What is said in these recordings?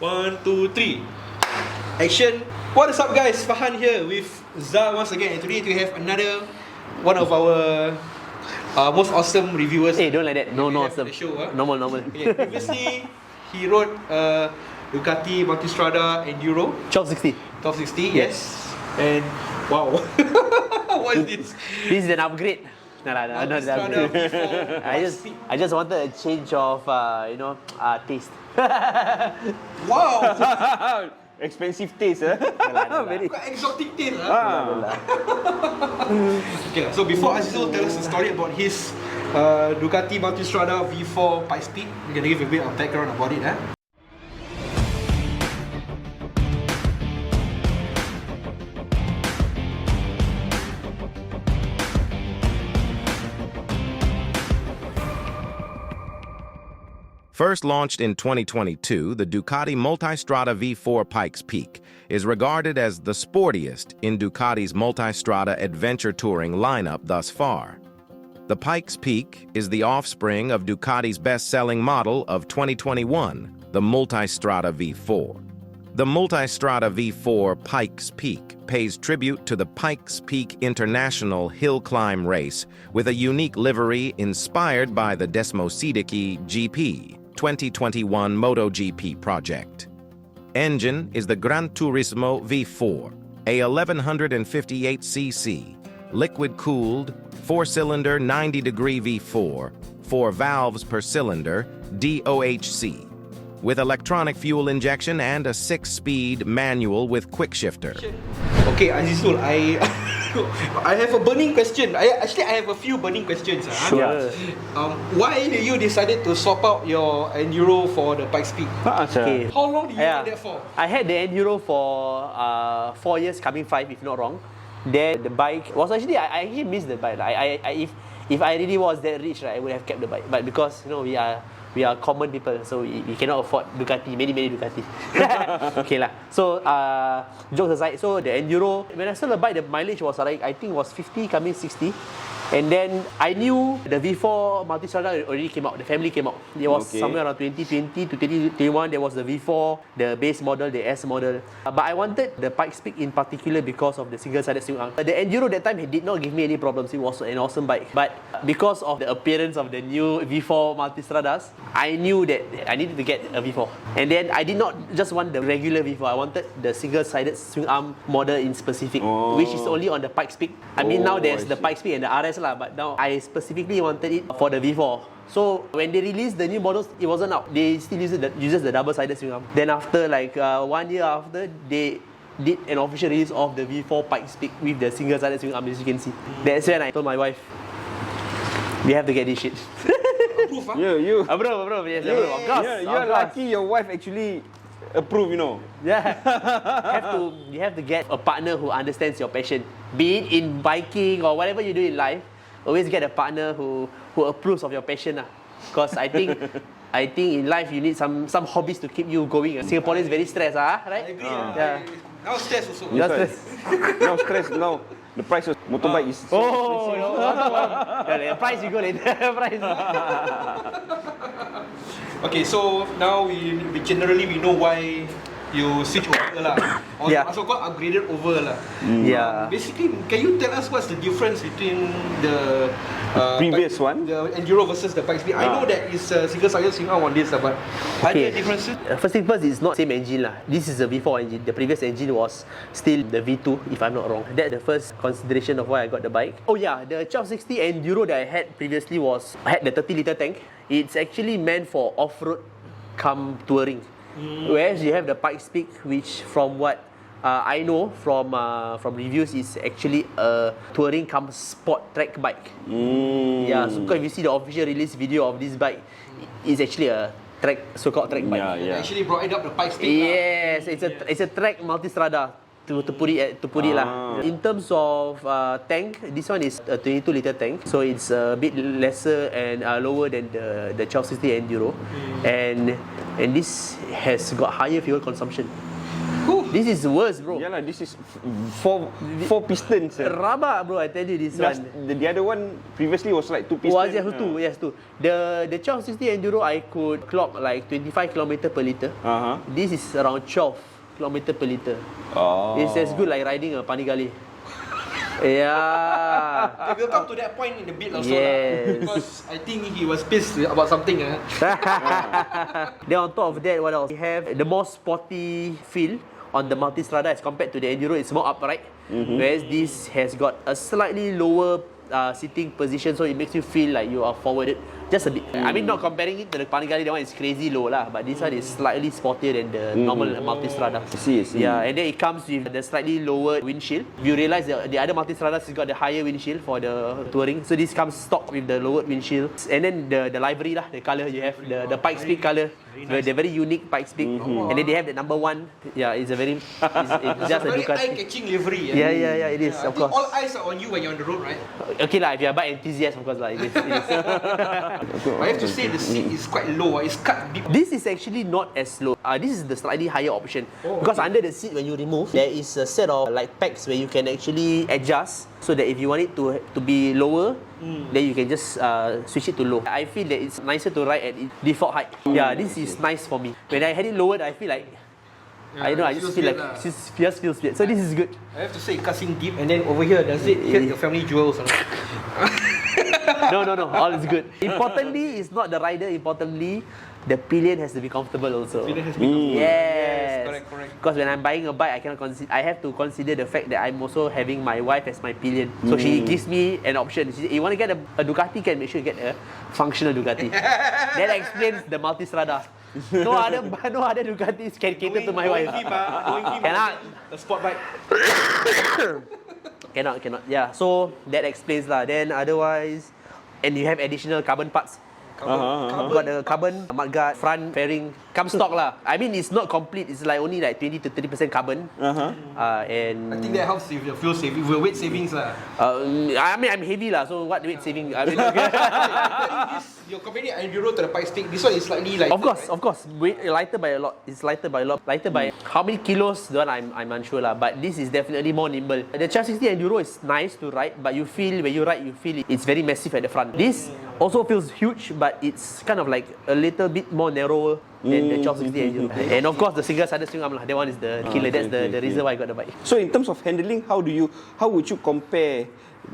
1, 2, 3. Action. What is up, guys? Fahan here with Zah once again, and today we have another one of our most awesome reviewers. Hey, don't like that. No, awesome. The show, Normal. Okay, previously, he rode Ducati Multistrada Enduro 1260. yes. And wow, what is this? This is an upgrade. No, not an upgrade. I just wanted a change of taste. Wow, expensive taste, Very. quite exotic taste, Okay, so before Azizul tells us the story about his Ducati Multistrada V4 Pikes Peak, we're gonna give a bit of background about it. First launched in 2022, the Ducati Multistrada V4 Pikes Peak is regarded as the sportiest in Ducati's Multistrada adventure touring lineup thus far. The Pikes Peak is the offspring of Ducati's best-selling model of 2021, the Multistrada V4. The Multistrada V4 Pikes Peak pays tribute to the Pikes Peak International Hill Climb Race with a unique livery inspired by the Desmosedici GP 2021 MotoGP project. Engine is the Gran Turismo V4, a 1158cc, liquid-cooled, 4-cylinder 90-degree V4, 4 valves per cylinder, DOHC, with electronic fuel injection and a 6-speed manual with quick shifter. Okay, Azizul, I have a burning question. I have a few burning questions. Sure. Why did you decided to swap out your Enduro for the Pikes Peak? Okay. How long did you have that for? I had the Enduro for 4 years, coming 5 if not wrong. Then the bike was actually, I actually missed the bike. If I really was that rich, right, I would have kept the bike. But because we are common people, so we cannot afford Ducati, many Ducati. Okay lah. So jokes aside, so the Enduro, when I saw the bike, the mileage was like, I think was 50 coming 60. And then I knew the V4 Multistrada already came out, the family came out. It was somewhere around 2020 to 2021, there was the V4, the base model, the S model. But I wanted the Pikes Peak in particular because of the single-sided swing arm. The Enduro that time, it did not give me any problems, it was an awesome bike. But because of the appearance of the new V4 Multistradas, I knew that I needed to get a V4. And then I did not just want the regular V4, I wanted the single-sided swing arm model in specific, which is only on the Pikes Peak. I mean, now there's the Pikes Peak and the RS, but now I specifically wanted it for the V4. So when they released the new models, it wasn't out. They still uses the double-sided swing arm. Then after like 1 year after, they did an official release of the V4 Pikes Peak with the single-sided swing arm, as you can see. That's when I told my wife, we have to get this shit. Approve, huh? You. Bro, yes, bro, of course. You're lucky your wife actually approve, Yeah. You have to get a partner who understands your passion. Be it in biking or whatever you do in life, always get a partner who approves of your passion. Because I think in life you need some hobbies to keep you going. Singaporeans very stressed, right? I agree. Yeah. Now stress also. Now stress, now the price of motorbike is so expensive. The price you go later. Price. Okay, so now we generally know why you switch over lah. Or so called upgraded over lah. Yeah. Basically, can you tell us what's the difference between the previous one, the Enduro versus the Pikes Peak? I know that it's a single-sided swing arm on this, but are there differences? First thing first, it's not same engine lah. This is the V4 engine. The previous engine was still the V2, if I'm not wrong. That's the first consideration of why I got the bike. Oh yeah, the 1260 Enduro that I had previously had the 30-liter tank. It's actually meant for off-road come touring. Whereas you have the Pikes Peak, which from what I know from reviews is actually a touring come sport track bike. Yeah, so because if you see the official release video of this bike, it's actually a so-called track bike. They actually brought it up the Pikes Peak. Yes, it's a track Multistrada. To put it lah. In terms of tank, this one is a 22-liter tank, so it's a bit lesser and lower than the 1260 Enduro, and this has got higher fuel consumption. This is worse, bro. Yeah lah, this is four pistons. Rabak, bro. I tell you this Plus, one. the other one previously was like 2 pistons. Was yes, two. The 1260 Enduro I could clock like 25 km per liter. This is around 12 km per liter. Oh. It's as good like riding a Panigale. Yeah. We'll come to that point in a bit also Yes. because I think he was pissed about something. Then on top of that, what else? We have the more sporty feel on the Multistrada as compared to the Enduro. It's more upright, whereas this has got a slightly lower sitting position, so it makes you feel like you are forwarded just a bit. I mean, not comparing it to the Panigale, that one is crazy low lah, but this one is slightly sportier than the normal Multistrada. I see. Yeah, and then it comes with the slightly lower windshield. You realize the other Multistradas has got the higher windshield for the touring, so this comes stock with the lowered windshield. And then the livery lah, the color you have, the Pikes Peak color, the very unique Pikes Peak. And then they have the number one. Yeah, it's a very, it's just a very Ducati. eye-catching livery. Yeah, it is, of I think course. all eyes are on you when you're on the road, right? Okay lah, if you're a bike enthusiast, of course lah, it is. I have to say the seat is quite low. It's cut deep. This is actually not as low. This is the slightly higher option. Because under the seat, when you remove, there is a set of like pegs where you can actually adjust so that if you want it to be lower, then you can just switch it to low. I feel that it's nicer to ride at its default height. Yeah, this is nice for me. When I had it lowered, I feel like, I don't know, I just feel like it just feels weird. So this is good. I have to say, cutting deep, and then over here, does it hit your family jewels? No, all is good. Importantly, it's not the rider. Importantly, the pillion has to be comfortable also. Pillion has to be comfortable. Yes. Correct. Because when I'm buying a bike, I have to consider the fact that I'm also having my wife as my pillion. So she gives me an option. She said, you want to get a Ducati, can make sure you get a functional Ducati. That explains the Multistrada. No other Ducatis can cater to my wife. Cannot. A sport bike. Cannot. Yeah. So that explains lah. Then otherwise, and you have additional carbon parts. Got the carbon mudguard, front fairing, come stock lah. I mean, it's not complete. It's like only like 20 to 30% carbon. And I think that helps with your fuel saving, with weight savings lah. I mean, I'm heavy lah. So what weight saving? I mean, You're comparing Enduro to the Pikes Peak. This one is slightly lighter. Of course. Weight lighter by a lot. It's lighter by a lot. Lighter by how many kilos? The one I'm unsure lah. But this is definitely more nimble. The 1260 Enduro is nice to ride, but you feel when you ride, it's very massive at the front. This also feels huge, but it's kind of like a little bit more narrower than the 1260 Enduro. And of course, the single-sided swing arm lah. That one is the killer. That's the reason why I got the bike. So in terms of handling, how would you compare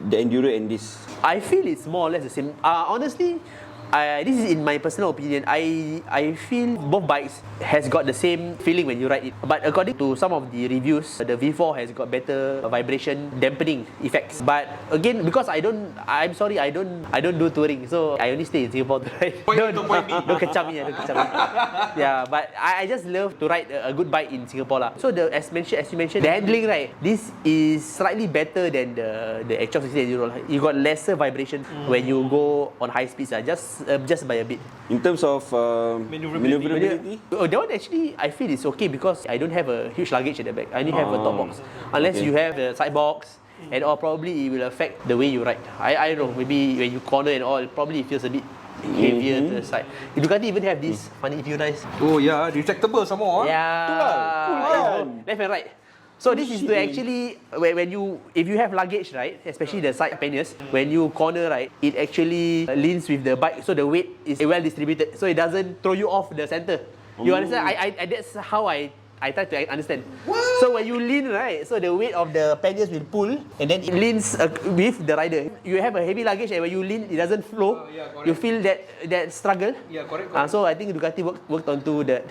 the Enduro and this? I feel it's more or less the same. Honestly, this is in my personal opinion. I feel both bikes has got the same feeling when you ride it. But according to some of the reviews, the V4 has got better vibration dampening effects. But again, because I don't do touring, so I only stay in Singapore to ride. Don't kecam me. Yeah, but I just love to ride a good bike in Singapore lah. So as you mentioned, the handling, right? This is slightly better than the actual 60 Enduro. You got lesser vibration when you go on high speeds. Just by a bit. In terms of maneuverability? That one actually, I feel it's okay because I don't have a huge luggage at the back. I only have a top box. Unless you have the side box, and or probably it will affect the way you ride. I don't know, maybe when you corner and all, probably it feels a bit heavier to the side. You can't even have this funny view nice. Oh yeah, retractable some more. Yeah. Left and right. So this is to actually, if you have luggage, right, especially the side panniers, when you corner, right, it actually leans with the bike, so the weight is well distributed, so it doesn't throw you off the center. You understand? That's how I try to understand. So when you lean, right, so the weight of the panniers will pull, and then it leans with the rider. You have a heavy luggage, and when you lean, it doesn't flow. You feel that struggle. Yeah, correct. So I think Ducati worked onto that.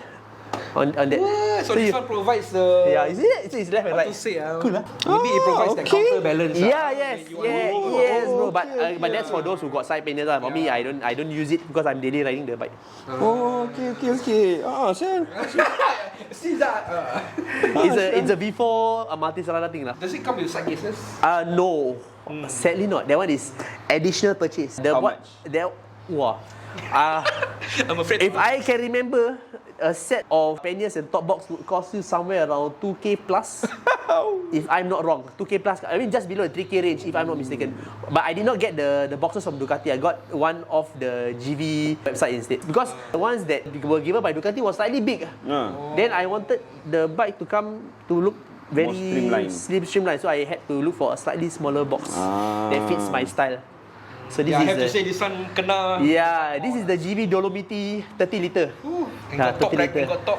On that. So this one provides the... Yeah, you see that? It's left and right. How to say? Cool, huh? Maybe it provides the counterbalance. Yes, bro. But that's for those who got side panels. For me, I don't use it because I'm daily riding the bike. Okay. See that? It's a V4 Multistrada thing lah. Does it come with side cases? No. Sadly not. That one is additional purchase. How much? Wow. I'm afraid. If I can remember, a set of panniers and top box would cost you somewhere around 2K plus. If I'm not wrong, 2K plus. I mean, just below the 3K range, if I'm not mistaken. But I did not get the boxes from Ducati. I got one of the GV website instead. Because the ones that were given by Ducati was slightly big. Then I wanted the bike to come to look very streamlined. So I had to look for a slightly smaller box that fits my style. So this I is have to say this one kena. Yeah, this is the GV Dolomiti 30 liter. And got top bracket, got top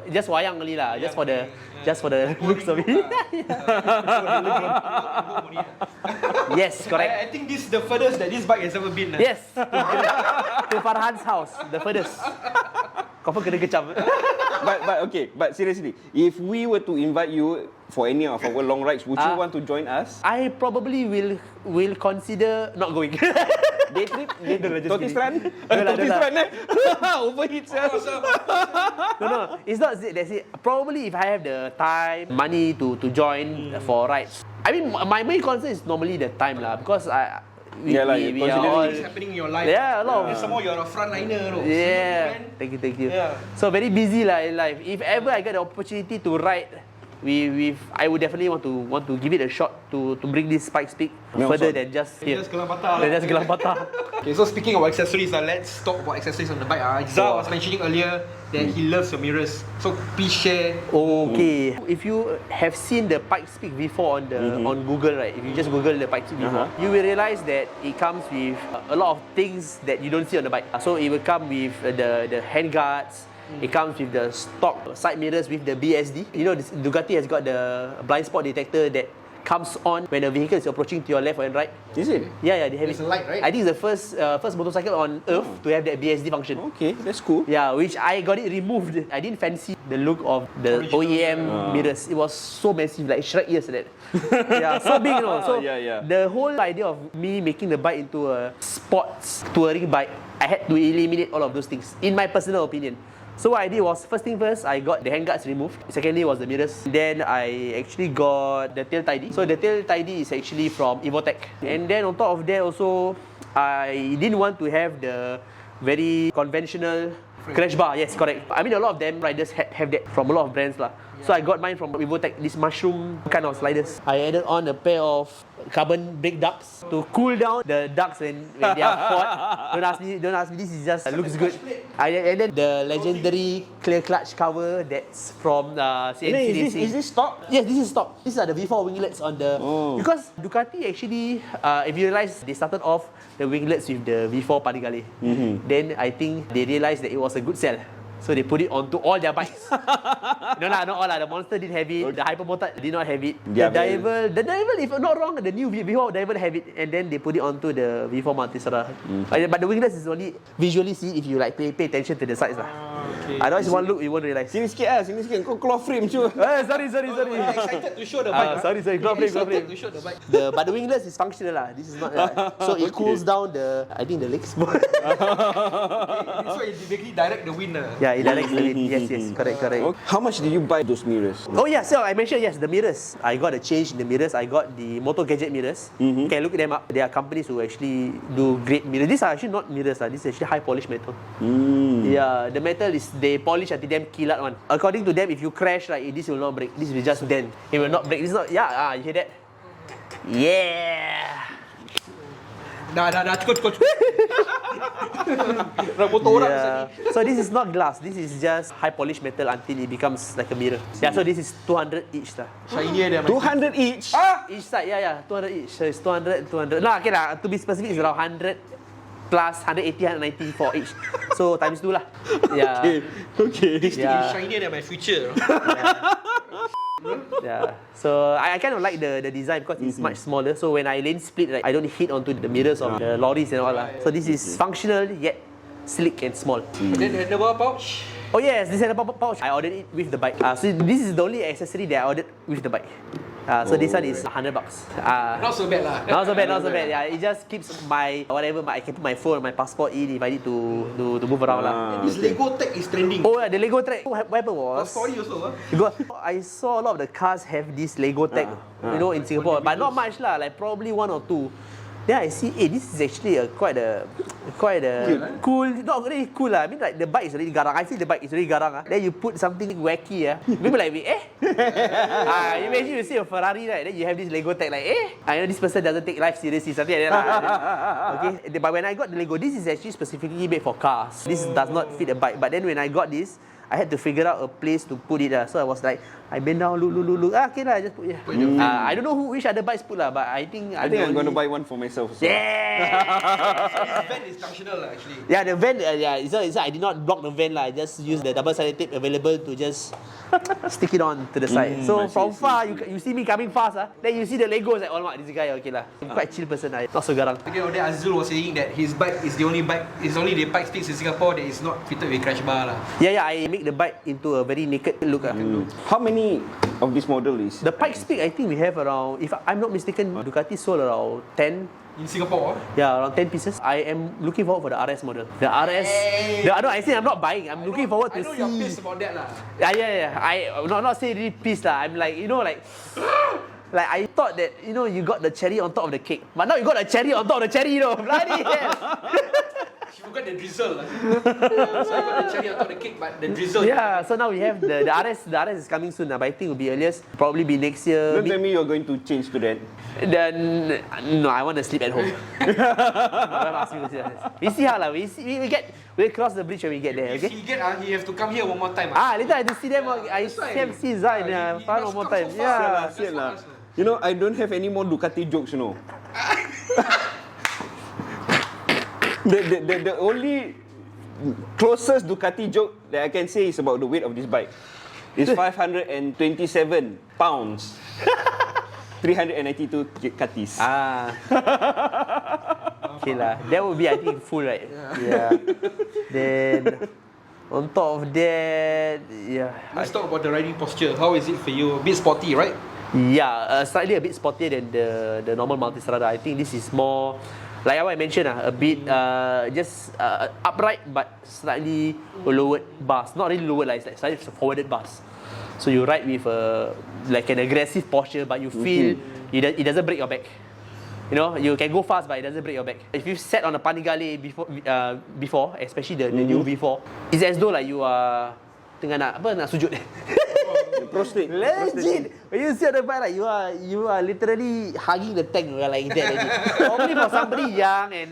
just wayang only lah, just for the looks of it. Yes, correct. I think this is the furthest that this bike has ever been. Yes, to Farhan's house, the furthest. Confirm kena kecam. But seriously, if we were to invite you for any of our long rides, would you want to join us? I probably will consider not going. Day trip? Tortoise run? Tortoise run overheat sir. No, it's not that's it. Probably if I have the time, money to join for rides. I mean, my main concern is normally the time lah, because we are all It's happening in your life. Yeah, a lot of. And some more you're a frontliner. Yeah, thank you. Yeah. So very busy lah in life. If ever I get the opportunity to ride, I would definitely want to give it a shot to bring this Pikes Peak further than just here. Just Gelang Patah. Just Gelang Patah. Okay, so speaking of accessories, let's talk about accessories on the bike. Zah was mentioning earlier that he loves the mirrors. So please share. Okay. If you have seen the Pikes Peak V4 on Google, right? If you just Google the Pikes Peak V4, you will realize that it comes with a lot of things that you don't see on the bike. So it will come with the handguards. It comes with the stock side mirrors with the BSD. You know, Ducati has got the blind spot detector that comes on when a vehicle is approaching to your left and right. Is it? Yeah, they have There's it. a light, right? I think it's the first motorcycle on Earth to have that BSD function. Okay, that's cool. Yeah, which I got it removed. I didn't fancy the look of the OEM mirrors. It was so massive, like Shrek ears like that. Yeah, so big, you know. So the whole idea of me making the bike into a sports touring bike, I had to eliminate all of those things, in my personal opinion. So what I did was, first thing first, I got the handguards removed. Secondly was the mirrors. Then I actually got the tail tidy. So the tail tidy is actually from Evotech. And then on top of that also, I didn't want to have the very conventional crash bar. Yes, correct. I mean, a lot of them riders have that from a lot of brands lah. So I got mine from Evotech, this mushroom kind of sliders. I added on a pair of carbon brake ducts to cool down the ducts when they are hot. Don't ask me. This is just looks good. I added the legendary clear clutch cover that's from CNC Racing. Is this stock? Yes, this is stock. These are the V4 winglets on the because Ducati actually, if you realize, they started off the winglets with the V4 Panigale. Then I think they realized that it was a good sell. So they put it onto all their bikes. No, not all. The Monster didn't have it. The Hypermotard did not have it. The Dival, if I'm not wrong, the new V4 Dival have it, and then they put it onto the V4 Multistrada. But the winglets is only visually see if you like pay attention to the sides lah. Okay. Otherwise, one look you won't realize. Sini sikit. Kau claw frame cuba. Sorry. I'm excited to show the bike. Sorry. Claw frame. Excited to show the bike. But the winglets is functional lah. This is not. So it cools down the legs. So it basically direct the wind. Yeah, it directs the wind. Yes, correct. How much did you buy those mirrors? Oh yeah, so I mentioned, yes, the mirrors. I got a change in the mirrors. I got the Moto Gadget mirrors. You can look them up. There are companies who actually do great mirrors. These are actually not mirrors. This is actually high polish metal. Yeah, the metal is, they polish until damn kilat one. According to them, if you crash, like, this will not break. This will just dent. It will not break. This is not, you hear that? Yeah. Dah, cukup. Motor orang So this is not glass. This is just high polish metal until it becomes like a mirror. Yeah, so this is 200 each lah. Shiny dia. 200 each? Each side, 200 each. So it's 200. Nah, okay lah. To be specific, it's around 100 plus 180, 190 for each. So times 2 lah. Yeah. Okay. This thing is shinier than my future. Yeah. So I kind of like the design because it's much smaller. So when I lane split, right, I don't hit onto the mirrors of the lorries and all lah. So this is functional yet sleek and small. Then the handlebar pouch. Oh yes, this handlebar pouch, I ordered it with the bike. So this is the only accessory that I ordered with the bike. So this one is $100. Not so bad lah. Not so bad. Yeah, it just keeps my whatever. I can put my phone, my passport in if I need to move around lah. This Lego tech is trending. Oh yeah, the Lego tech. What happened was, Story also. I saw a lot of the cars have this Lego tech, in Singapore, but not much lah. Like probably one or two. Then I see, this is actually quite a cool, not really cool lah. I mean like the bike is already garang. I feel the bike is already garang. Then you put something wacky. People like, imagine you see a Ferrari, right? Then you have this Lego tag like, I know this person doesn't take life seriously, something like that lah. Okay, but when I got the Lego, this is actually specifically made for cars. This does not fit a bike. But then when I got this, I had to figure out a place to put it. So I was like, I bend down, look. Okay lah, just put it. I don't know which other bikes put lah, but I think I'm going to buy one for myself. So. Yeah. This van is functional lah, actually. Yeah, the van. So I did not block the van lah. I just use the double-sided tape available to just stick it on to the side. So from far, you see me coming fast. Then you see the Legos like, oh mak, this guy okay lah. Quite chill person. Not so garang. Again, on that, Azizul was saying that his bike is the only bike. It's only the Pikes in Singapore that is not fitted with crash bar lah. Yeah. I make the bike into a very naked look. How many of this model is? The Pikes Peak, I think we have around, if I'm not mistaken, Ducati sold around 10. In Singapore? Yeah, around 10 pieces. I am looking forward for the RS model. The RS. I say I'm not buying. I'm looking forward to see. I know you're pissed about that lah. Yeah. I'm not saying really pissed lah. I'm like, like I thought that, you got the cherry on top of the cake. But now you got the cherry on top of the cherry, Bloody hell. She forgot the drizzle. So I got the cherry on top of the cake, but the drizzle. Yeah, so now we have the RS. The RS is coming soon, but I think it will be earliest. Probably be next year. Don't tell me you're going to change to that. Then no, I want to sleep at home. We see how lah. We'll cross the bridge when we get there. Okay. If he he have to come here one more time. Later I have to see them. I have see Zai in fun one more time. Yeah. I don't have any more Ducati jokes, The only closest Ducati joke that I can say is about the weight of this bike. It's 527 pounds. 392 katis. Okay lah. That would be, I think, full, right? Yeah. Then on top of that, Let's talk about the riding posture. How is it for you? A bit sporty, right? Yeah, slightly a bit sportier than the normal Multistrada. I think this is more, like I mentioned, a bit just upright but slightly lowered bars. Not really lowered, like it's like slightly forwarded bars. So you ride with like an aggressive posture, but you feel it doesn't break your back. You can go fast, but it doesn't break your back. If you sat on a Panigale before, especially the new V4, it's as though like you are tengah nak sujud. Prostate. Legit. When you see on the bike, like you are literally hugging the tank like that. Probably for somebody young and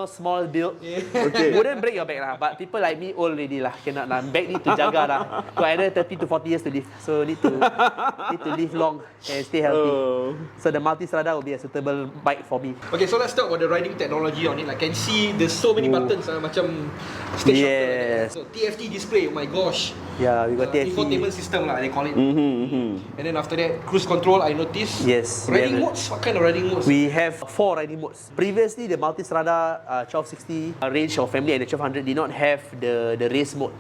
small build, wouldn't break your back lah. But people like me old already lah, cannot lah. Back need to jaga lah. Got another 30 to 40 years to live, so need to live long and stay healthy. So the Multistrada will be a suitable bike for me. Okay, so let's talk about the riding technology on it. Like, can see there's so many buttons, macam stage shifter. So TFT display, oh my gosh. Yeah, we got TFT. Infotainment system lah, they call it. And then after that, cruise control, I noticed. Yes. Riding modes, what kind of riding modes? We have 4 riding modes. Previously, the Multistrada 1260 range of family and the 1200 did not have the race mode.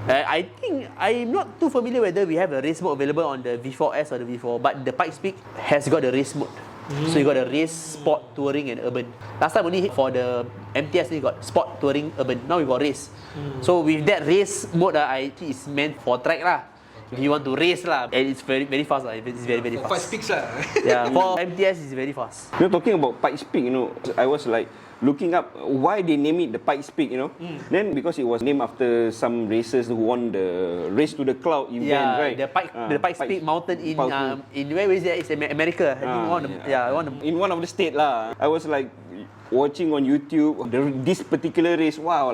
I think I'm not too familiar whether we have a race mode available on the V4S or the V4, but the Pikes Peak has got the race mode. So you got the race, sport, touring, and urban. Last time only for the MTS we got sport, touring, urban. Now we got race. So with that race mode, I think it's meant for track lah. If you want to race lah, and it's very very fast lah. It's very very fast. 5 speeds lah. Yeah, for MTS it's very fast. Talking about Pikes Peak, I was like looking up why they name it the Pikes Peak, Then because it was named after some racers who won the Race to the Cloud event, right? The Pikes Peak mountain in where is that? It's America. I think in one of the state lah. I was like watching on YouTube this particular race. Wow,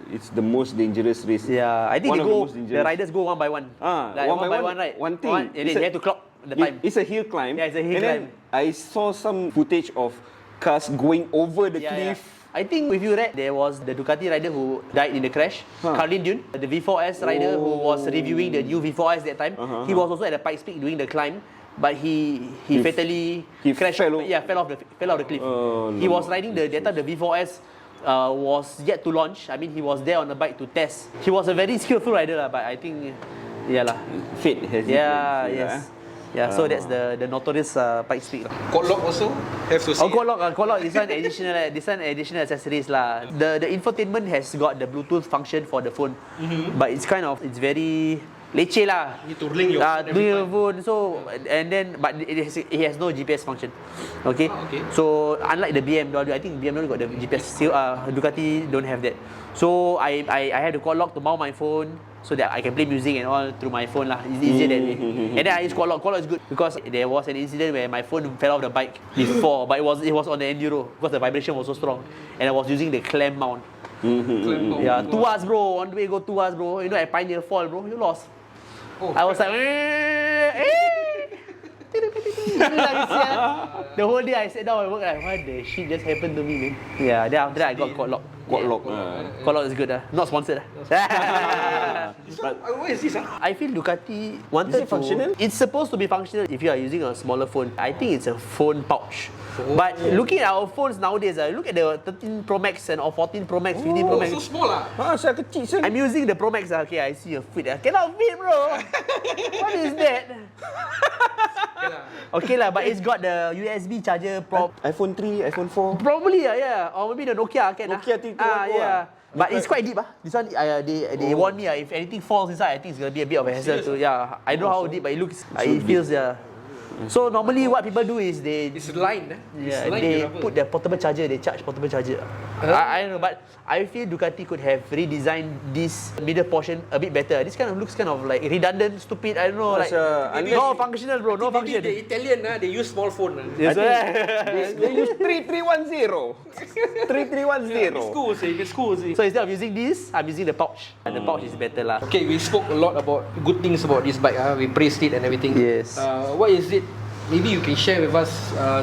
it's the most dangerous race. Yeah, I think the riders go one by one. Like one by one, right? One thing. And then they have to clock the time. It's a hill climb. Yeah, it's a hill climb. I saw some footage of cars going over the cliff. I think if you read, there was the Ducati rider who died in the crash, Carlin Dune, the V4S rider who was reviewing the new V4S that time. He was also at the Pikes Peak doing the climb, but he fatally crashed. Fell off the cliff. He was riding that time the V4S was yet to launch. I mean, he was there on the bike to test. He was a very skillful rider, but I think, fate has yes. Yeah, so that's the notorious Pikes Peak. Code lock also have to say. Code lock. This one additional accessories lah. The infotainment has got the Bluetooth function for the phone, but it's very leceh lah. You need to link your phone every doing your time. phone. So and then but it has no GPS function. Okay. Okay. So unlike the BMW, I think BMW got the GPS. Still, Ducati don't have that. So I had to call lock to mount my phone so that I can play music and all through my phone lah. It's easier that way. And then I use call lock. Call lock is good because there was an incident where my phone fell off the bike before, but it was on the Enduro because the vibration was so strong, and I was using the clamp mount. Yeah, 2 hours bro. On the way go 2 hours bro. You know at Pioneer Fall bro, you lost. Oh, I was like, the whole day I sat down and work like, what the shit just happened to me, man? Yeah, then after that I got caught lock. Quad lock. Call lock is good, not sponsored. What is this? I feel Ducati wanted Is it functional? It's supposed to be functional if you are using a smaller phone. I think it's a phone pouch. But looking at our phones nowadays, look at the 13 Pro Max and or 14 Pro Max, 15 Pro Max. So small lah. Saya kecil saya. I'm using the Pro Max. Okay, I see your feet. Cannot fit, bro. What is that? Okay lah, but it's got the USB charger prop. iPhone 3, iPhone 4. Probably yeah. Or maybe the Nokia can. Nokia 3210 yeah. But it's quite deep. This one, they warn me if anything falls inside, I think it's gonna be a bit of a hassle to. Yeah, I don't know how deep, but it looks, it feels So normally what people do is It's line, yeah, they put the portable charger, they charge portable charger. I don't know, but I feel Ducati could have redesigned this middle portion a bit better. This kind of looks kind of like redundant, stupid. I don't know, like no functional, bro, no function. The Italian, they use small phone. Yes, They use 3310. 3310. It's cool. So instead of using this, I'm using the pouch. And the pouch is better lah. Okay, we spoke a lot about good things about this bike. We praised it and everything. Yes. What is it? Maybe you can share with us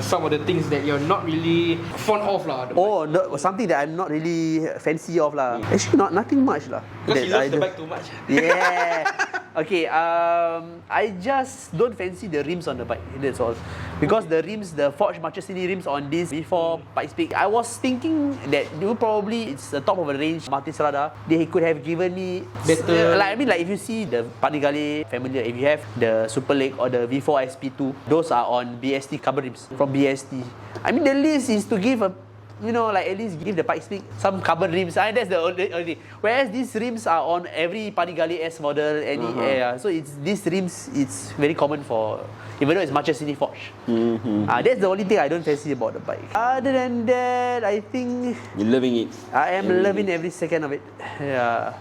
some of the things that you're not really fond of lah. Oh, no, something that I'm not really fancy of lah. Actually, nothing much lah. Because you that love the bike too much. Yeah. Okay. I just don't fancy the rims on the bike. That's all. Because the rims, the forged Marchesini rims on this before Pikes Peak, I was thinking that probably it's the top of the range Multistrada. They could have given me better. Like if you see the Panigale familiar, if you have the Super Lake or the V4 SP2, those are on BST carbon rims from BST. I mean the list is to give at least give the Pikes Peak some carbon rims. That's the only thing. Whereas these rims are on every Panigale S model, so these rims, it's very common for, even though it's Marchesini forged. That's the only thing I don't fancy about the bike. Other than that, I think You're loving it. I am loving every second of it. Yeah,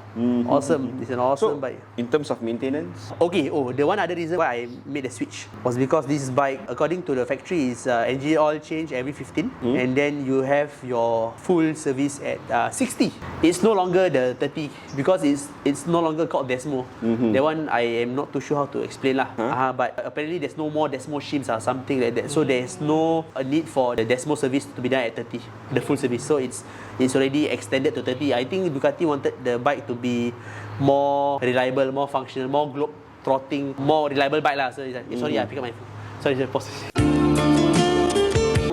awesome. It's an awesome bike. In terms of maintenance, Okay, the one other reason why I made the switch was because this bike, according to the factory, is engine oil change every 15, and then you have your full service at 60. It's no longer the 30 because it's no longer called Desmo. That one I am not too sure how to explain lah. But apparently there's no more Desmo shims or something like that. So there's no need for the Desmo service to be done at 30, the full service. So it's already extended to 30. I think Ducati wanted the bike to be more reliable, more functional, more globe trotting, more reliable bike lah. So it's like, sorry, I pick up my phone. Sorry, pause.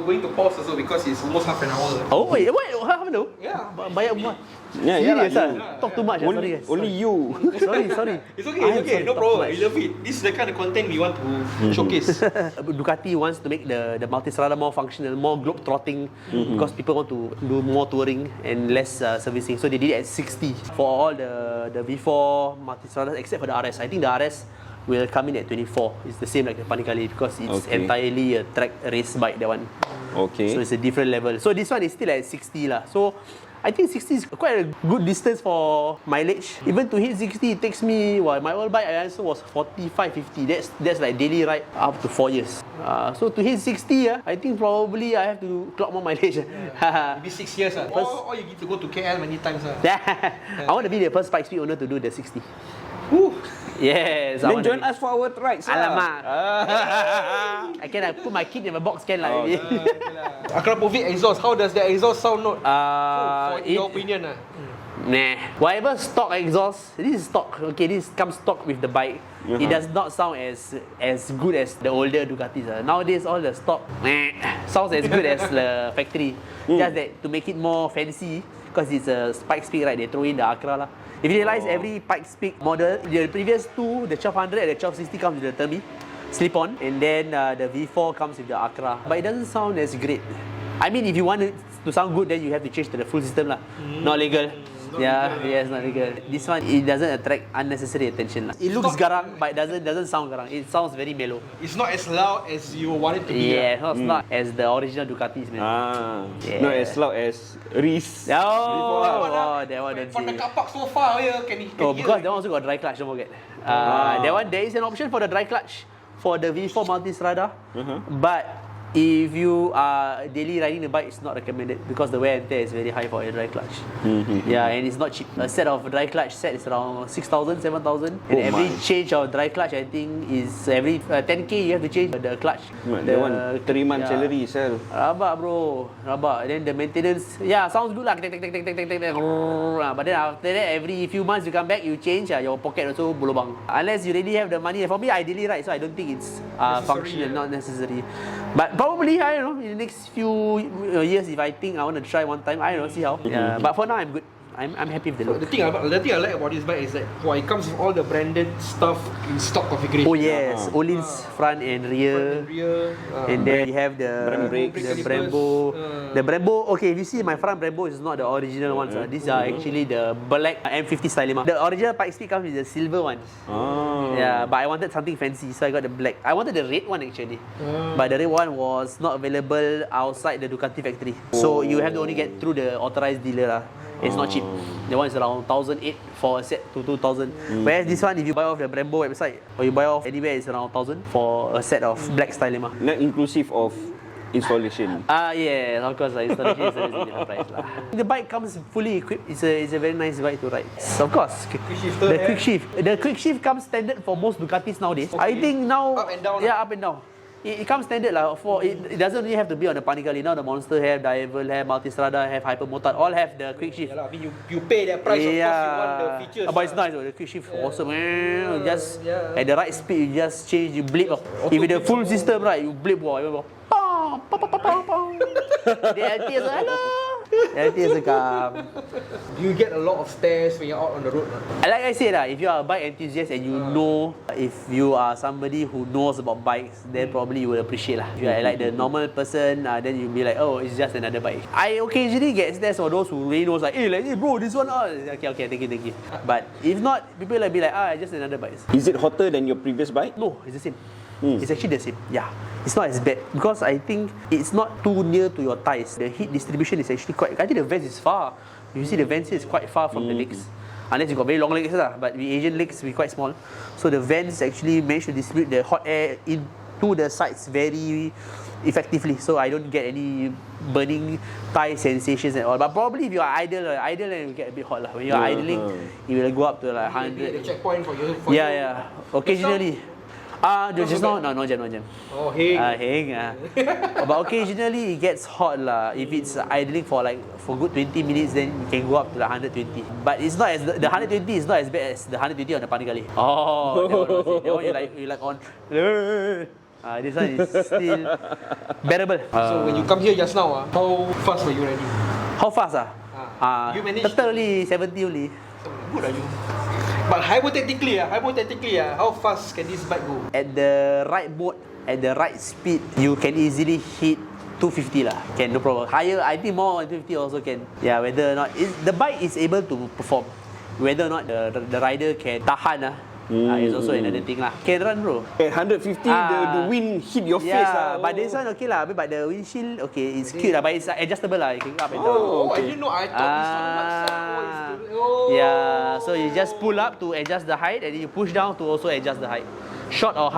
We're going to pause also because it's almost half an hour. Oh wait, half an hour? Yeah. Banyak buat. yeah, Serious talk too much. Sorry guys. only you. Sorry. It's okay, no problem. We love it. This is the kind of content we want to showcase. Ducati wants to make the Multistrada more functional, more globe trotting, because people want to do more touring and less servicing. So they did it at 60 for all the V4 Multistradas except for the RS. I think the RS will come in at 24. It's the same like the Panigale because it's entirely a track race bike, that one. Okay. So it's a different level. So this one is still at 60 lah. So I think 60 is quite a good distance for mileage. Even to hit 60, it takes me, my old bike I also was 45, 50. That's like daily ride up to 4 years. So to hit 60, I think probably I have to clock more mileage. Maybe 6 years. Or you need to go to KL many times. I want to be the first Pikes Peak owner to do the 60. Woo. Yes. Then join us for our rides. Alamak. I can put my kid in a box, can lah. Maybe. Akrapovic exhaust. How does the exhaust sound? For your opinion? Nah. Whatever stock exhaust, this is stock. Okay, this comes stock with the bike. It does not sound as good as the older Ducatis. Nowadays, all the stock sounds as good as the factory. Just that to make it more fancy, because it's a Pikes Peak, right? They throw in the Acra lah. If you realize, every Pikes Peak model, the previous two, the 1200 and the 1260 comes with the Termi slip-on, and then the V4 comes with the Acra. But it doesn't sound as great. I mean, if you want it to sound good, then you have to change to the full system lah. Not legal. Yeah, yeah, it's not legal. This one, it doesn't attract unnecessary attention lah. It looks garang, but it doesn't sound garang. It sounds very mellow. It's not as loud as you want it to be. Yeah, it's not as the original Ducatis, man. Yeah. Not as loud as Reese. Oh, that one don't From the see. car park so far, can Oh, hear. because that one also got dry clutch, don't forget. That one, there is an option for the dry clutch for the V4 Multistrada, but if you are daily riding the bike, it's not recommended because the wear and tear is very high for a dry clutch. Yeah, and it's not cheap. A set of dry clutch set is around 6,000, 7,000, and every change of dry clutch, I think, is every 10k you have to change the clutch. That one 3 months salary sell. Rabak, bro. Rabak. Then the maintenance, yeah, sounds good lah. But then after that, every few months you come back, you change, your pocket also berlubang. Unless you really have the money. For me, I daily ride, so I don't think it's functional, not necessary. But probably, I don't know, in the next few years, if I think I want to try one time, I don't know, see how. Yeah, but for now, I'm good. I'm happy with the look. The thing I like about this bike is that it comes with all the branded stuff in stock configuration. Oh yes, Olin's front and rear. And then you have the Brembo. The Brembo, okay, if you see my front Brembo is not the original ones. These are actually the black M50 style. The original Pikes Peak comes with the silver ones. Yeah, but I wanted something fancy, so I got the black. I wanted the red one actually, but the red one was not available outside the Ducati factory. So you have to only get through the authorized dealer. It's not cheap. The one is around 1,008 for a set to 2,000. Whereas this one, if you buy off the Brembo website or you buy off anywhere, it's around 1,000 for a set of black style. Not inclusive of installation. Yeah, of course, installation is a different price. The bike comes fully equipped. It's a very nice bike to ride. Of course, the quick shift comes standard for most Ducatis nowadays. I think now, up and down. Yeah, up and down. It comes standard lah. For it doesn't really have to be on the Panigale. Now the Monster have, Dival have, Multistrada have, Hypermotard, all have the quick shift. Yeah, I mean, you pay that price, of course, you want the features. But it's nice. The quick shift awesome. Just at the right speed, you just change, you blip. If it's the full system, right, you blip. The LT is hello. LT is come. You get a lot of stares when you're out on the road. Like I said, if you are a bike enthusiast and you know, if you are somebody who knows about bikes, then probably you will appreciate. If you are like the normal person, then you'll be like, oh, it's just another bike. I occasionally get stares for those who really knows, like, hey, bro, this one, okay, thank you. But if not, people will be like, just another bike. Is it hotter than your previous bike? No, it's the same. It's actually the same. Yeah, it's not as bad because I think it's not too near to your thighs. The heat distribution is actually quite. I think the vents is far. You see, the vents is quite far from the legs. Unless you got very long legs, but the Asian legs we quite small. So the vents actually manage to distribute the hot air into the sides very effectively. So I don't get any burning thigh sensations at all. But probably if you are idle and you get a bit hot lah. When you are idling, it will go up to like 100. The checkpoint for you. Yeah. Occasionally. Just no jam. Oh, heng. But occasionally it gets hot lah. If it's idling for good 20 minutes, then you can go up to the 120. But it's not as the 120 is not as bad as the 120 on the Panigale. Oh, that one you like on. This one is still bearable. So when you come here just now, how fast were you riding? How fast? You managed 30 only, 70 only. Good are you? But hypothetically, how fast can this bike go? At the right mode, at the right speed, you can easily hit 250 lah. Can, no problem. Higher, I think more than 250 also can. Yeah, whether or not the bike is able to perform. Whether or not the rider can tahan is also another thing lah. Can run, bro. At 150, the wind hit your face. But this one okay lah. But the windshield, okay, it's cute lah. But it's adjustable lah. You can up and down. Oh, I didn't know. I thought this one was yeah, so you just pull up to adjust the height, and then you push down to also adjust the height. Short or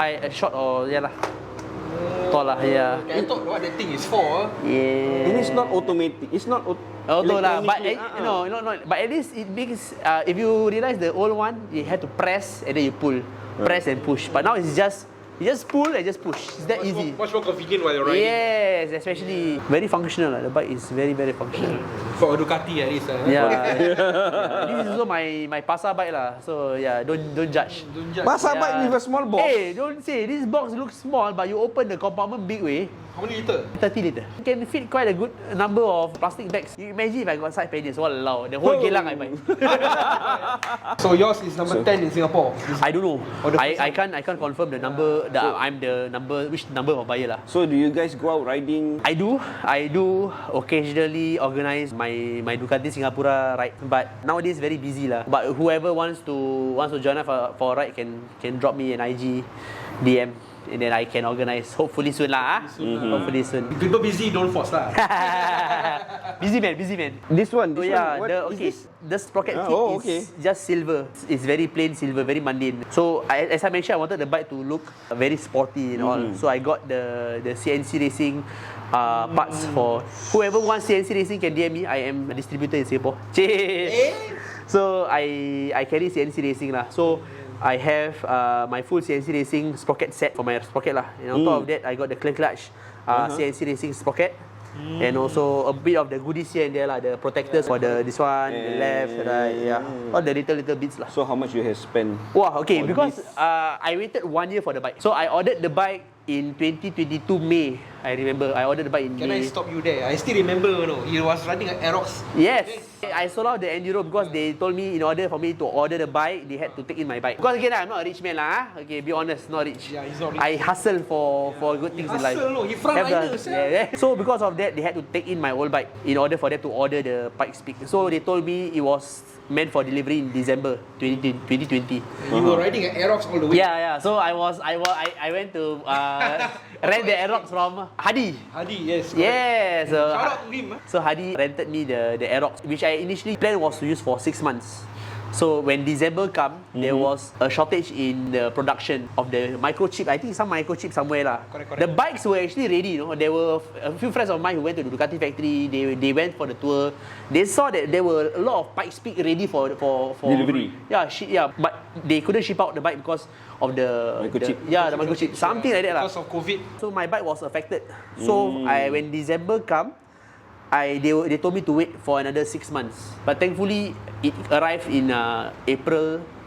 tall lah. Yeah. I thought what that thing is for. Yeah. And it's not automatic. It's not auto lah. But no. But at least it makes. If you realize the old one, you had to press and then you pull, press and push. But now it's just. You just pull and just push. It's that easy. Much more convenient while you're riding. Yes, especially very functional. The bike is very, very functional. For a Ducati at least. Yeah. This is also my Pasa bike lah. So yeah, don't judge. Pasa bike with a small box. Hey, don't say this box looks small, but you open the compartment big way. How many liter? 30 liter. You can fit quite a good number of plastic bags. You imagine if I got side panels, walao, the whole gelang I buy. So yours is number 10 in Singapore. I don't know. I can't confirm the number I'm the number of buyer lah. So do you guys go out riding? I do occasionally organize my Ducati Singapura ride, but nowadays very busy lah. But whoever wants to join us for a ride can drop me an IG DM. And then I can organize. Hopefully soon lah. Hopefully soon. People busy, don't force lah. Busy man. This one, What is this? the sprocket kit is just silver. It's very plain silver, very mundane. So as I mentioned, I wanted the bike to look very sporty and all. So I got the CNC Racing parts for whoever wants CNC Racing can DM me. I am a distributor in Singapore. So I carry CNC Racing lah. So I have my full CNC Racing sprocket set for my sprocket lah. And on top of that, I got the clear clutch CNC Racing sprocket. And also a bit of the goodies here and there lah, the protectors for this one, the left, the right, all the little bits lah. So how much you have spent? Wow, okay, because I waited 1 year for the bike. So I ordered the bike in 2022 May. I remember I ordered the bike in Can May. I stop you there? I still remember, he was running an Aerox. Yes. I sold out the Enduro because they told me in order for me to order the bike, they had to take in my bike. Because again, I'm not a rich man lah. Okay, be honest, not rich. Yeah, he's not rich. I hustle for good things in life. He front rider, So because of that, they had to take in my old bike in order for them to order the Pikes Peak. So they told me it was meant for delivery in December 2020. You were riding an Aerox all the way. Yeah. So I went to rent the Aerox from Hadi. Hadi, yes. Yeah, so Shout out to him. So Hadi rented me the Aerox, which I initially planned was to use for 6 months. So when December come, there was a shortage in the production of the microchip. I think some microchip somewhere lah. Correct. The bikes were actually ready. There were a few friends of mine who went to the Ducati factory. They went for the tour. They saw that there were a lot of Pikes Peak ready for delivery. Yeah, but they couldn't ship out the bike because of the Microchip. the microchip. Something like that lah. Because of COVID. So my bike was affected. So when December come, they told me to wait for another 6 months. But thankfully, it arrived in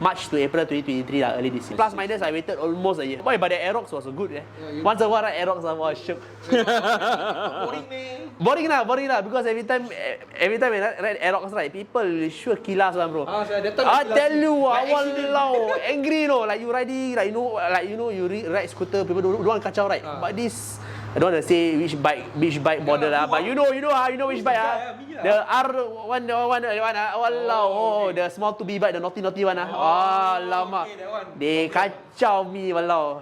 March to April 2023 lah, early this year. Plus minus, I waited almost a year. Boy, but the Aerox was good. Once a while, Aerox was shook. Boring man. Boring lah. Because every time when I ride Aerox, right, people sure kilas lah, bro. That time I kilas tell you, by accident. walao, angry, like you riding, like you ride scooter, people don't want kacau, right? But this, I don't want to say which bike model lah, but you know which bike ah. The R1, walao, the small to be bike, the naughty one ah. Alamak, they kacau me, walao.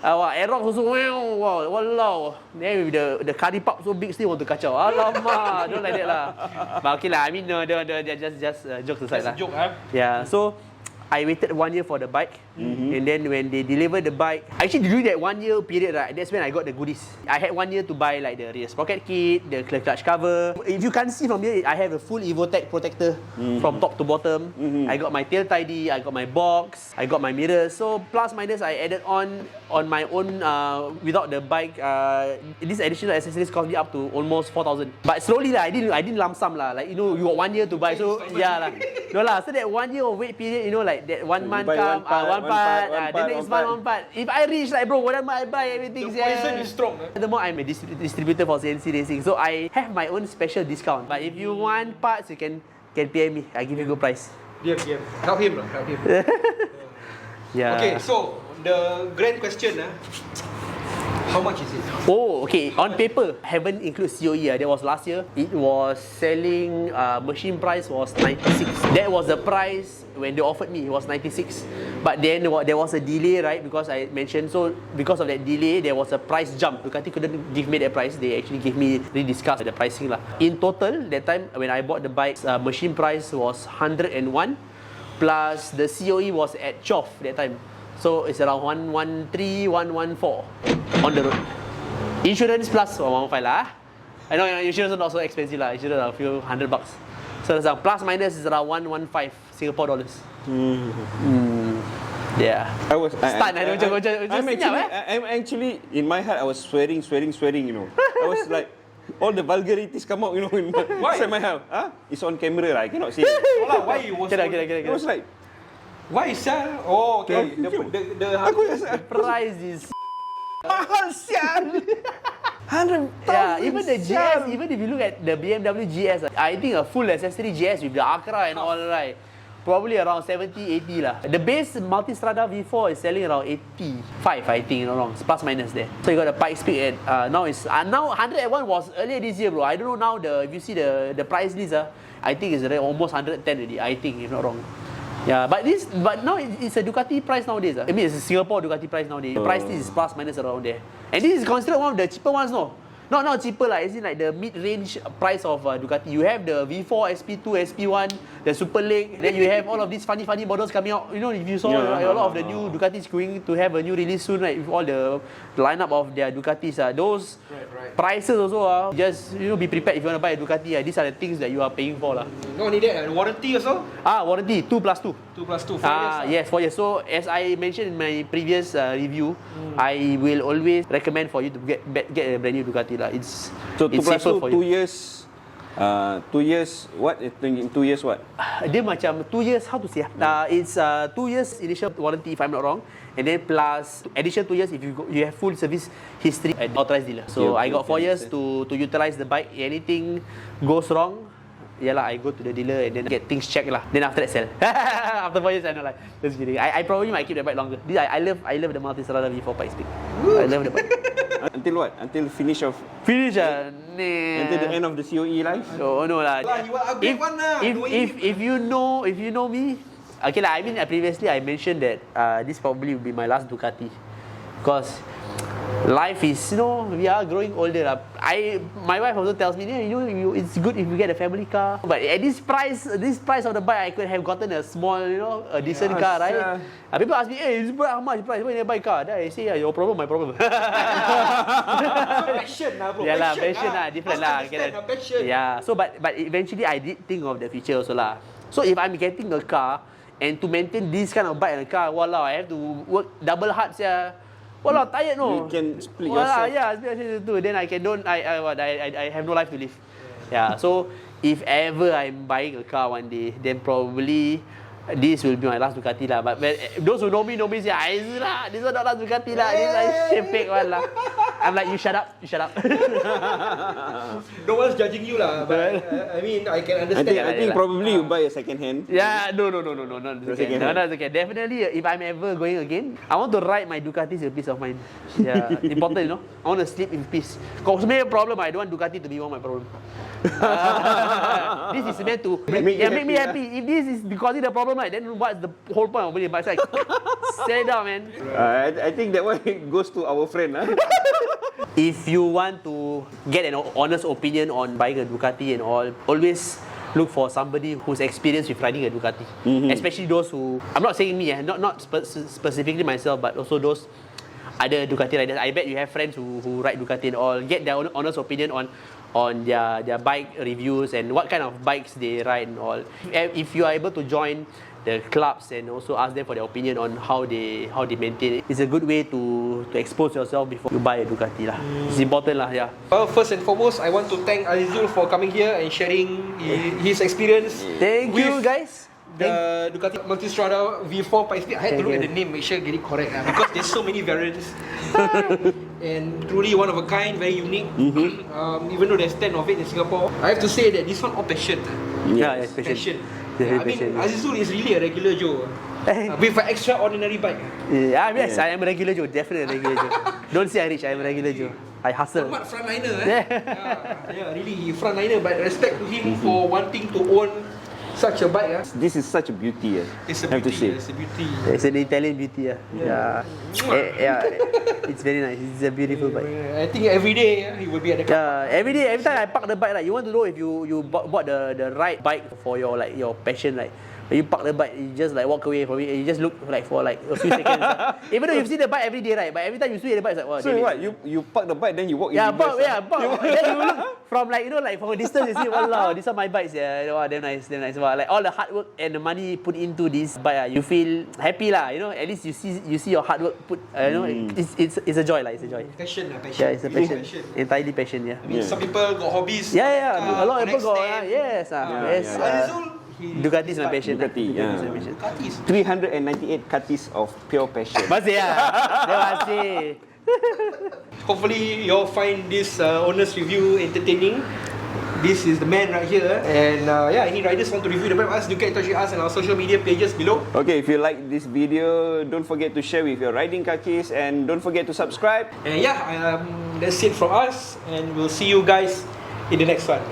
Aerox also, wow, walao. Then with the curry pop so big, still want to kacau. Alamak, don't like that lah. But okay lah, I mean, just jokes aside lah. That's a joke, Yeah, so I waited 1 year for the bike, and then when they delivered the bike, actually during that 1 year period, right, that's when I got the goodies. I had 1 year to buy like the rear sprocket kit, the clear clutch cover. If you can see from here, I have a full Evotech protector from top to bottom. I got my tail tidy, I got my box, I got my mirrors. So plus minus, I added on my own without the bike. This additional accessories cost me up to almost 4,000. But slowly lah, I didn't lump sum lah. Like you got 1 year to buy, so yeah lah. No lah. So that 1 year of wait period, like that 1 month come, one part, the next month one part. If I reach like bro, what am I buy everything? The poison is strong. The more I'm a distributor for CNC Racing, so I have my own special discount. But if you want parts, you can pay me. I give you good price. Diam. Help him. Yeah. Okay, so the grand question, how much is it? Oh, okay. On paper, haven't include COE. That was last year. It was selling, machine price was 96. That was the price when they offered me. It was 96. But then there was a delay, right? Because I mentioned, so because of that delay, there was a price jump. Ducati couldn't give me that price. They actually gave me, rediscussed the pricing lah. In total, that time when I bought the bike, machine price was 101. Plus the COE was at 12 that time. So it's around 113, 114 on the road. Insurance plus 115 lah. I know insurance is not so expensive lah. Insurance a few $100. So it's plus minus is around 115 Singapore dollars. Yeah. I'm actually in my heart I was swearing. I was like, all the vulgarities come out, in inside my heart. It's on camera, I cannot say. Why you was I was like, why is that? Oh, okay. The price is mahal sial. 100,000. Yeah, even the GS, even if you look at the BMW GS, I think a full accessory GS with the Acra and all, right, probably around 70, 80 lah. The base Multistrada V4 is selling around 85, I think, not wrong. It's plus minus there. So you got the Pikes Peak at now 101 was earlier this year, bro. I don't know now if you see the price list, I think it's almost 110 already. I think, if not wrong. Yeah, but now it's a Ducati price nowadays. I mean, it's a Singapore Ducati price nowadays. The price list is plus minus around there. And this is considered one of the cheaper ones, no? Not cheaper, like, it's like the mid-range price of Ducati. You have the V4, SP2, SP1, the Super League. Then you have all of these funny models coming out. You know, if you saw a lot of the new Ducatis going to have a new release soon, right? With all the lineup of their Ducatis, those prices also, just be prepared if you want to buy a Ducati. These are the things that you are paying for, lah. Not only that, warranty also. Warranty 2+2. 2+2, 4 years. Yes, 4 years. So as I mentioned in my previous review, I will always recommend for you to get a brand new Ducati lah. It's 2+2, 2 years. 2 years what? In 2 years what? Dia macam 2 years, how to say? It's 2 years initial warranty if I'm not wrong, and then plus additional 2 years if you have full service history at authorized dealer. So I got 4 years to utilize the bike. Anything goes wrong, I go to the dealer and then get things checked lah. Then after that sell. After 4 years, I'm not like, just kidding. I probably might keep the bike longer. I love the Multistrada V4 Pikes Peak. I love the bike. Until what? Until finish? Until the end of the COE life? Oh no lah. You will upgrade one lah. If you know me, okay lah. I mean, previously I mentioned that this probably will be my last Ducati, because life is, we are growing older. My wife also tells me, it's good if you get a family car. But at this price of the bike, I could have gotten a small, a decent car, right? People ask me, hey, this bike how much price? Why you buy a car? Then I say, your problem, my problem. Passion lah, bro. Yeah lah, passion lah, different lah. Passion. Yeah. So, but eventually I did think of the future also lah. So if I'm getting a car, and to maintain this kind of bike and car, walao, I have to work double hard, walao, tired, no. You can split yourself. Yeah, split yourself too. Then I have no life to live. Yeah. So if ever I'm buying a car one day, then probably this will be my last Ducati lah. But those who know me say, Azizul lah, this one not last Ducati lah. This is fake one lah. I'm like, you shut up. No one's judging you lah. But I mean, I can understand. I think probably you buy a second hand. Yeah, no, not second hand. No, okay. Definitely, if I'm ever going again, I want to ride my Ducatis with peace of mind. Yeah, important, I want to sleep in peace. Because maybe a problem, I don't want Ducati to be one of my problem. This is meant to make me happy. If this is because of the problem, right, then what's the whole point of it? But it's like, settle down, man. I think that one goes to our friend. If you want to get an honest opinion on buying a Ducati and all, always look for somebody who's experienced with riding a Ducati. Especially those who, I'm not saying me, not specifically myself, but also those other Ducati riders. I bet you have friends who ride Ducati and all. Get their honest opinion on their bike reviews and what kind of bikes they ride and all. If you are able to join the clubs and also ask them for their opinion on how they maintain it, it's a good way to expose yourself before you buy a Ducati lah. It's important lah, yeah. Well, first and foremost, I want to thank Azizul for coming here and sharing his experience. Thank you, guys. The Ducati Multistrada V4 Pikes Peak. I had to look at the name, make sure I get it correct because there's so many variants. And truly one of a kind, very unique. Even though there's 10 of it in Singapore, I have to say that this one all passion. Yeah, it's passion. I mean, Azizul is really a regular Joe with an extraordinary bike. Yes, I am a regular Joe, definitely a regular Joe. Don't say I rich, I am a regular Joe. I hustle. Not frontliner, really frontliner. But respect to him for wanting to own such a bike. This is such a beauty. It's a I have to beauty. say. It's a beauty. It's an Italian beauty. It's very nice. It's a beautiful bike. I think every day he will be at the car. Every time I park the bike, you want to know if you bought the right bike for your passion, You park the bike, you just walk away from it, and you just look for a few seconds. Even though you see the bike every day, right? But every time you see the bike, it's like, wow. So what? You park the bike, then you walk in. Park. Then you look from from a distance, you see, wow, these are my bikes. Wow, damn nice. Wow, all the hard work and the money put into this bike, you feel happy lah. At least you see your hard work put. It's a joy lah. It's a joy. Passion. Yeah, it's a passion. Entirely passion. Yeah. I mean, some people got hobbies. Yeah. A lot of people got. Yes. Ducati is my passion. Ducati, yeah. 398 cuties of pure passion. Masih Masih. Hopefully you all find this honest review entertaining. This is the man right here. And yeah, any riders want to review the bike with us, do get in touch with us and our social media pages below. Okay, if you like this video, don't forget to share with your riding kakis and don't forget to subscribe. And yeah, that's it from us, and we'll see you guys in the next one.